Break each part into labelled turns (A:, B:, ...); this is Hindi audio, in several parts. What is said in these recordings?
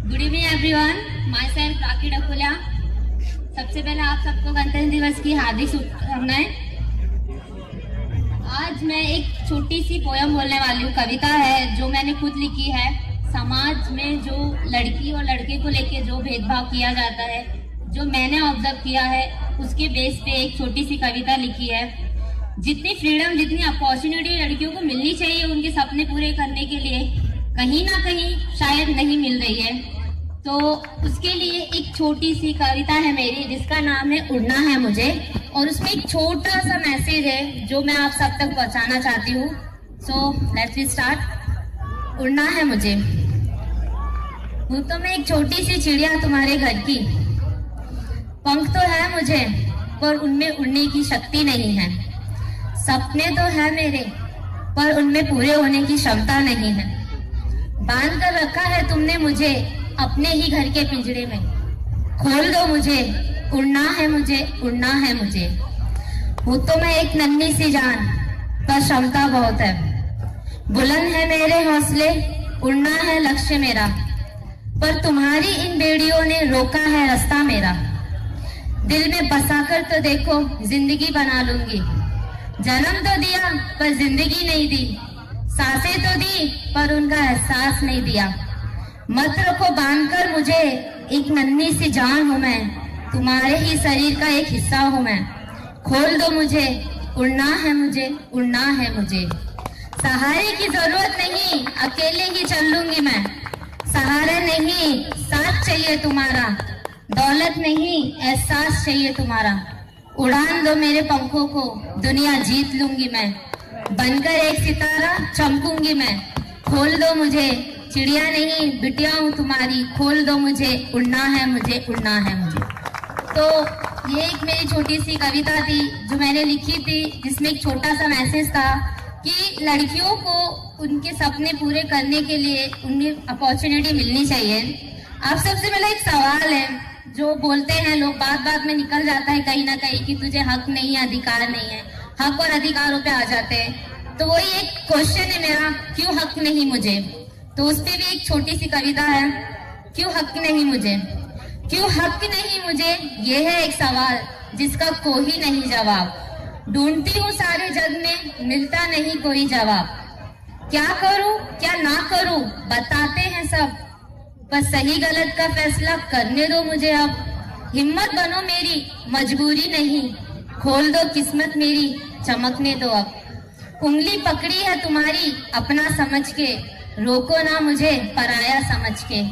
A: Good evening everyone, myself Rakhi Dakolia. सबसे पहले आप सबको गणतंत्र दिवस की हार्दिक शुभकामनाएं। आज मैं एक छोटी सी पोयम बोलने वाली हूँ। कविता है जो मैंने खुद लिखी है। समाज में जो लड़की और लड़के को लेके जो भेदभाव किया जाता है, जो मैंने ऑब्जर्व किया है, उसके बेस पे एक छोटी सी कविता लिखी है। जितनी फ्रीडम, जितनी अपॉर्चुनिटी लड़कियों को मिलनी चाहिए उनके सपने पूरे करने के लिए, कहीं ना कहीं शायद नहीं मिल रही है। तो उसके लिए एक छोटी सी कविता है मेरी, जिसका नाम है उड़ना है मुझे, और उसमें एक छोटा सा मैसेज है जो मैं आप सब तक पहुंचाना चाहती हूँ। So let's we start. उड़ना है मुझे। हूँ तो मैं एक छोटी सी चिड़िया तुम्हारे घर की। पंख तो है मुझे, पर उनमें उड़ने की शक्ति नहीं है। सपने तो है मेरे, पर उनमें पूरे होने की क्षमता नहीं है। बांध कर रखा है तुमने मुझे अपने ही घर के पिंजरे में। खोल दो मुझे, उड़ना है मुझे, उड़ना है मुझे। हूँ तो मैं एक नन्ही सी जान, पर क्षमता बहुत है। बुलंद है मेरे हौसले, उड़ना है लक्ष्य मेरा, पर तुम्हारी इन बेड़ियों ने रोका है रास्ता मेरा। दिल में बसाकर तो देखो, जिंदगी बना लूंगी। जन्म तो दिया पर जिंदगी नहीं दी, सांसें तो दी पर उनका एहसास नहीं दिया। मत रखो बांधकर मुझे, एक नन्ही सी जान हूं मैं, तुम्हारे ही शरीर का एक हिस्सा हूं मैं। खोल दो मुझे, उड़ना है मुझे, उड़ना है मुझे। सहारे की जरूरत नहीं, अकेले ही चल लूंगी मैं। सहारा नहीं, साथ चाहिए तुम्हारा। दौलत नहीं, एहसास चाहिए तुम्हारा। उड़ान दो मेरे पंखों को, दुनिया जीत लूंगी मैं। बनकर एक सितारा चमकूंगी मैं। खोल दो मुझे, चिड़िया नहीं बिटिया हूँ तुम्हारी। खोल दो मुझे, उड़ना है मुझे, उड़ना है मुझे। तो ये एक मेरी छोटी सी कविता थी जो मैंने लिखी थी, जिसमें एक छोटा सा मैसेज था कि लड़कियों को उनके सपने पूरे करने के लिए उन्हें अपॉर्चुनिटी मिलनी चाहिए। आप सबसे पहले एक सवाल है जो बोलते हैं लोग, बात बात में निकल जाता है कहीं ना कहीं कि तुझे हक नहीं है, अधिकार नहीं है। हक और अधिकारों पे आ जाते हैं। तो वही एक क्वेश्चन है मेरा, क्यों हक नहीं मुझे? तो उस पे भी एक छोटी सी कविता है, क्यों हक नहीं मुझे, क्यों हक नहीं मुझे। ये है एक सवाल जिसका कोई नहीं जवाब। ढूंढती हूँ सारे जग में, मिलता नहीं कोई जवाब। क्या करूँ क्या ना करूँ बताते हैं सब, बस सही गलत का फैसला करने दो मुझे अब। हिम्मत बनो मेरी, मजबूरी नहीं। खोल दो किस्मत मेरी, चमकने दो अब। उंगली पकड़ी है तुम्हारी अपना समझ के, रोको ना मुझे पराया समझ के।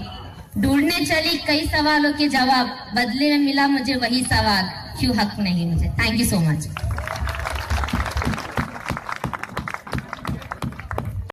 A: ढूंढने चली कई सवालों के जवाब, बदले में मिला मुझे वही सवाल, क्यों हक नहीं मुझे। Thank you so much.